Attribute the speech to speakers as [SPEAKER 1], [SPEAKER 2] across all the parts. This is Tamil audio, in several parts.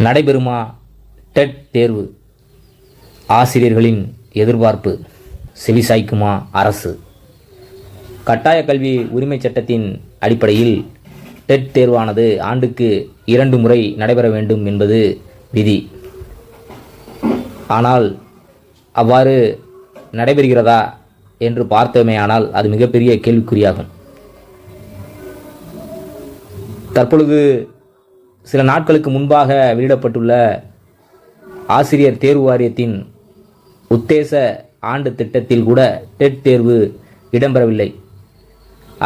[SPEAKER 1] நடைபெறுமா டெட் தேர்வு? ஆசிரியர்களின் எதிர்பார்ப்பு செவிசாய்க்குமா அரசு? கட்டாய கல்வி உரிமை சட்டத்தின் அடிப்படையில் டெட் தேர்வானது ஆண்டுக்கு 2 முறை நடைபெற வேண்டும் என்பது விதி. ஆனால் அவ்வாறு நடைபெறுகிறதா என்று பார்த்தோமேயானால் அது மிகப்பெரிய கேள்விக்குறியாகும். தற்பொழுது சில நாட்களுக்கு முன்பாக வெளியிடப்பட்டுள்ள ஆசிரியர் தேர்வு வாரியத்தின் உத்தேச ஆண்டு திட்டத்தில் கூட டெட் தேர்வு இடம்பெறவில்லை.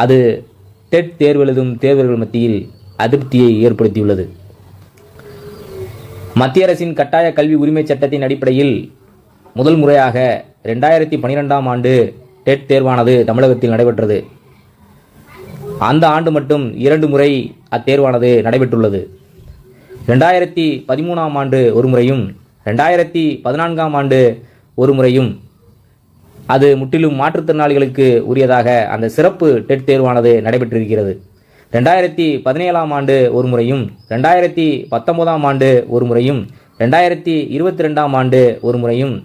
[SPEAKER 1] அது டெட் தேர்வு எழுதும் தேர்வர்கள் மத்தியில் அதிருப்தியை ஏற்படுத்தியுள்ளது. மத்திய அரசின் கட்டாய கல்வி உரிமை சட்டத்தின் அடிப்படையில் முதல் முறையாக 2012ஆம் ஆண்டு டெட் தேர்வானது தமிழகத்தில் நடைபெற்றது. அந்த ஆண்டு மட்டும் 2 முறை அத்தேர்வானது நடைபெற்றுள்ளது. 2013ஆம் ஆண்டு ஒரு முறையும் 2014ஆம் ஆண்டு ஒரு முறையும் அது முற்றிலும் மாற்றுத்திறனாளிகளுக்கு உரியதாக அந்த சிறப்பு டெட் தேர்வானது நடைபெற்றிருக்கிறது. 2017ஆம் ஆண்டு ஒரு முறையும் 2019ஆம் ஆண்டு ஒரு முறையும் 2022ஆம் ஆண்டு ஒரு முறையும்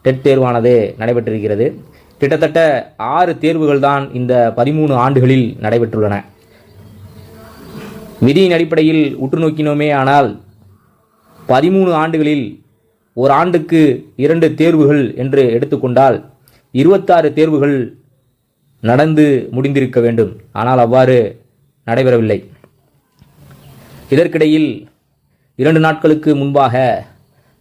[SPEAKER 1] டெட் தேர்வானது நடைபெற்றிருக்கிறது. கிட்டத்தட்ட 6 தேர்வுகள் தான் இந்த 13 ஆண்டுகளில் நடைபெற்றுள்ளன. விதியின் அடிப்படையில் உற்று நோக்கினோமே ஆனால் 13 ஆண்டுகளில் ஒரு ஆண்டுக்கு 2 தேர்வுகள் என்று எடுத்துக்கொண்டால் 26 தேர்வுகள் நடந்து முடிந்திருக்க வேண்டும். ஆனால் அவ்வாறு நடைபெறவில்லை. இதற்கிடையில் 2 நாட்களுக்கு முன்பாக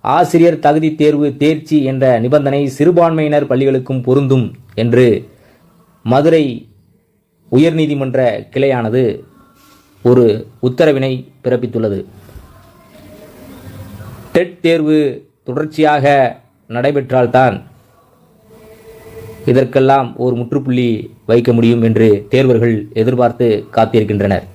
[SPEAKER 1] ஆசிரியர் தகுதி தேர்வு தேர்ச்சி என்ற நிபந்தனை சிறுபான்மையினர் பள்ளிகளுக்கும் பொருந்தும் என்று மதுரை உயர்நீதிமன்ற கிளையானது ஒரு உத்தரவினை பிறப்பித்துள்ளது. டெட் தேர்வு தொடர்ச்சியாக நடைபெற்றால்தான் இதற்கெல்லாம் ஒரு முற்றுப்புள்ளி வைக்க முடியும் என்று தேர்வர்கள் எதிர்பார்த்து காத்திருக்கின்றனர்.